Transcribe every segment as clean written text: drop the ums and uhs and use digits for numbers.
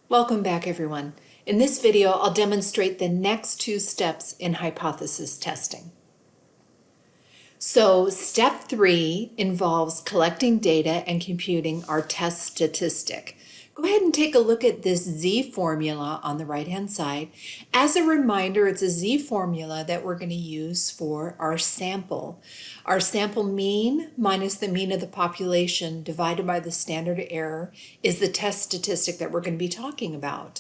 Welcome back, everyone. In this video, I'll demonstrate the next two steps in hypothesis testing. So step 3 involves collecting data and computing our test statistic. Go ahead and take a look at this Z formula on the right-hand side. As a reminder, it's a Z formula that we're going to use for our sample. Our sample mean minus the mean of the population divided by the standard error is the test statistic that we're going to be talking about.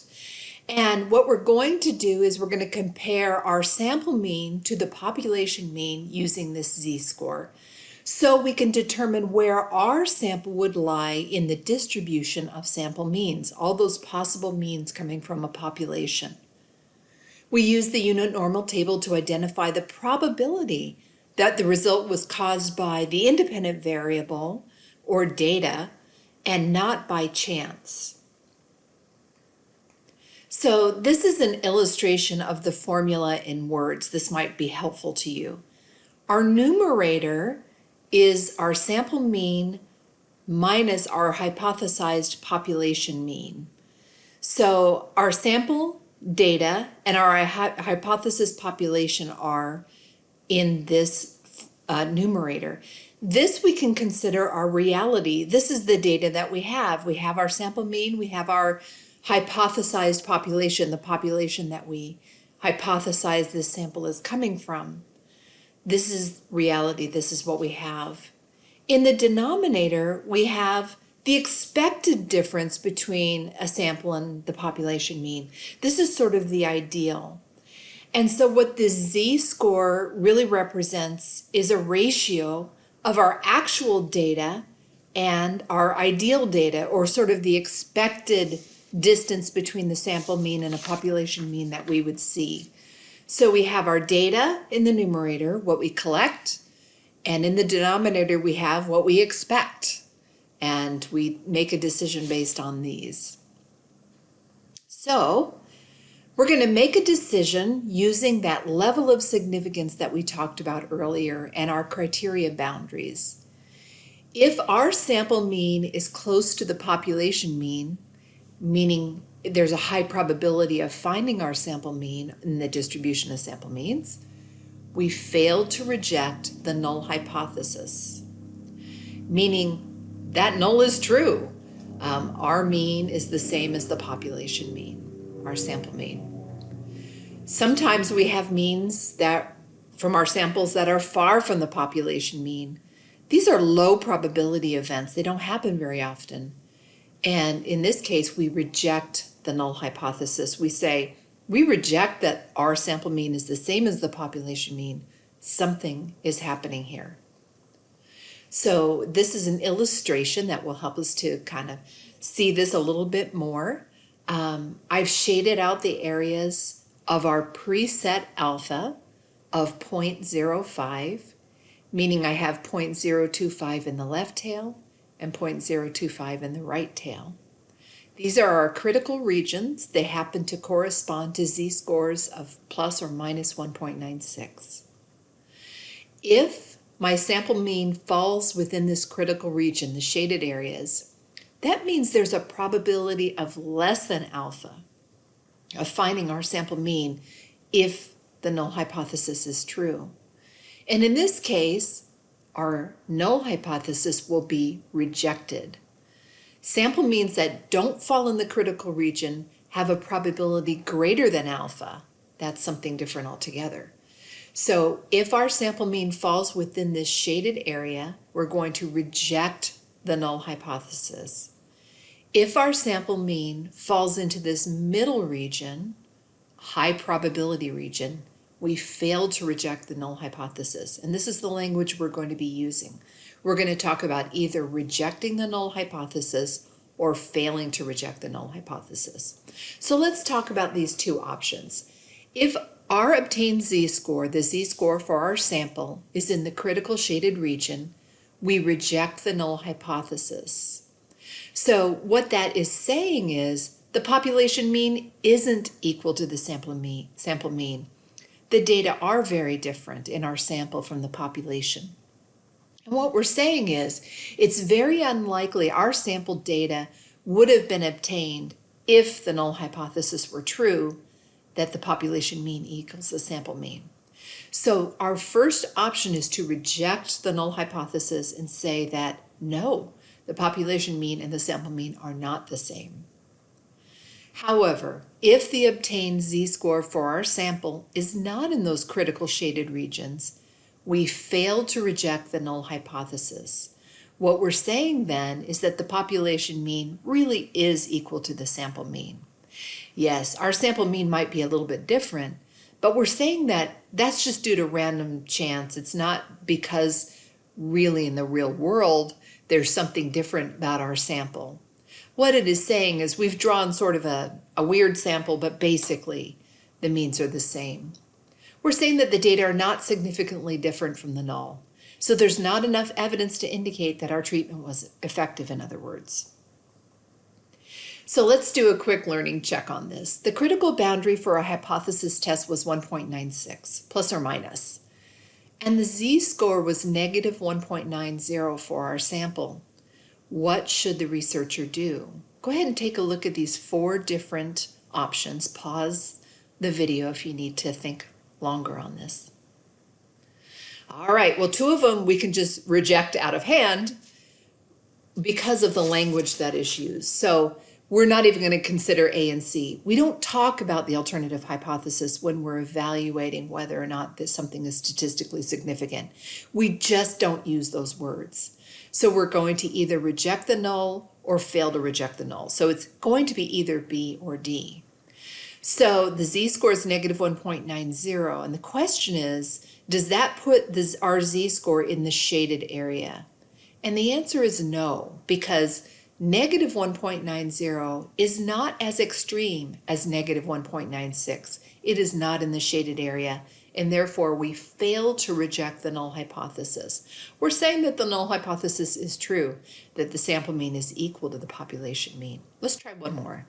And what we're going to do is we're going to compare our sample mean to the population mean using this Z-score, so we can determine where our sample would lie in the distribution of sample means, all those possible means coming from a population. We use the unit normal table to identify the probability that the result was caused by the independent variable or data and not by chance. So this is an illustration of the formula in words. This might be helpful to you. Our numerator is our sample mean minus our hypothesized population mean. So our sample data and our hypothesis population are in this numerator. This we can consider our reality. This is the data that we have. We have our sample mean, we have our hypothesized population, the population that we hypothesize this sample is coming from. This is reality. This is what we have. In the denominator, we have the expected difference between a sample and the population mean. This is sort of the ideal. And so what this Z-score really represents is a ratio of our actual data and our ideal data, or sort of the expected distance between the sample mean and a population mean that we would see. So we have our data in the numerator, what we collect, and in the denominator we have what we expect, and we make a decision based on these. So we're going to make a decision using that level of significance that we talked about earlier and our criteria boundaries. If our sample mean is close to the population mean, meaning there's a high probability of finding our sample mean in the distribution of sample means, we failed to reject the null hypothesis, meaning that null is true. Our mean is the same as the population mean, our sample mean. Sometimes we have means that from our samples that are far from the population mean. These are low probability events. They don't happen very often. And in this case, we reject the null hypothesis. We say, we reject that our sample mean is the same as the population mean. Something is happening here. So this is an illustration that will help us to kind of see this a little bit more. I've shaded out the areas of our preset alpha of 0.05, meaning I have 0.025 in the left tail and 0.025 in the right tail. These are our critical regions. They happen to correspond to Z-scores of plus or minus 1.96. If my sample mean falls within this critical region, the shaded areas, that means there's a probability of less than alpha of finding our sample mean if the null hypothesis is true. And in this case, our null hypothesis will be rejected. Sample means that don't fall in the critical region have a probability greater than alpha. That's something different altogether. So if our sample mean falls within this shaded area, we're going to reject the null hypothesis. If our sample mean falls into this middle region, high probability region, we failed to reject the null hypothesis. And this is the language we're going to be using. We're going to talk about either rejecting the null hypothesis or failing to reject the null hypothesis. So let's talk about these two options. If our obtained Z-score, the Z-score for our sample, is in the critical shaded region, we reject the null hypothesis. So what that is saying is the population mean isn't equal to the sample mean. The data are very different in our sample from the population. And what we're saying is it's very unlikely our sample data would have been obtained if the null hypothesis were true, that the population mean equals the sample mean. So our first option is to reject the null hypothesis and say that no, the population mean and the sample mean are not the same. However, if the obtained z-score for our sample is not in those critical shaded regions, we fail to reject the null hypothesis. What we're saying then is that the population mean really is equal to the sample mean. Yes, our sample mean might be a little bit different, but we're saying that that's just due to random chance. It's not because really in the real world there's something different about our sample. What it is saying is we've drawn sort of a weird sample, but basically the means are the same. We're saying that the data are not significantly different from the null. So there's not enough evidence to indicate that our treatment was effective, in other words. So let's do a quick learning check on this. The critical boundary for our hypothesis test was 1.96, plus or minus. And the z-score was negative 1.90 for our sample. What should the researcher do? Go ahead and take a look at these 4 different options. Pause the video if you need to think longer on this. All right, well, 2 of them we can just reject out of hand because of the language that is used. So we're not even going to consider A and C. We don't talk about the alternative hypothesis when we're evaluating whether or not something is statistically significant. We just don't use those words. So we're going to either reject the null or fail to reject the null. So it's going to be either B or D. So the z-score is negative 1.90, and the question is, does that put our z-score in the shaded area? And the answer is no, because negative 1.90 is not as extreme as negative 1.96. It is not in the shaded area, and therefore we fail to reject the null hypothesis. We're saying that the null hypothesis is true, that the sample mean is equal to the population mean. Let's try one more.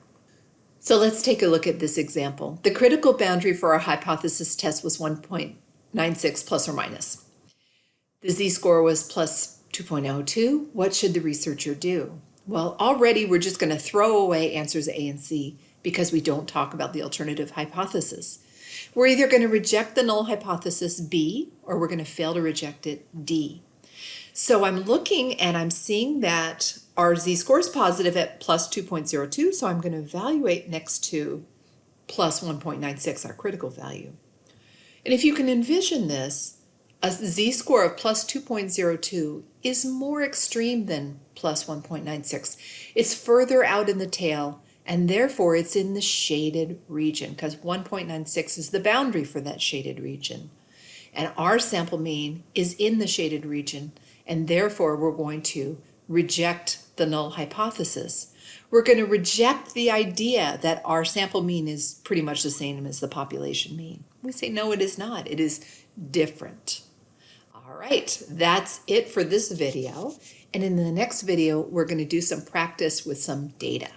So let's take a look at this example. The critical boundary for our hypothesis test was 1.96 plus or minus. The z-score was plus 2.02. What should the researcher do? Well, already we're just going to throw away answers A and C because we don't talk about the alternative hypothesis. We're either going to reject the null hypothesis B or we're going to fail to reject it D. So I'm looking and I'm seeing that our z-score is positive at plus 2.02, so I'm going to evaluate next to plus 1.96, our critical value. And if you can envision this, a z-score of plus 2.02 is more extreme than plus 1.96. It's further out in the tail, and therefore it's in the shaded region because 1.96 is the boundary for that shaded region. And our sample mean is in the shaded region, and therefore we're going to reject the null hypothesis. We're going to reject the idea that our sample mean is pretty much the same as the population mean. We say, no, it is not. It is different. All right, that's it for this video. And in the next video, we're going to do some practice with some data.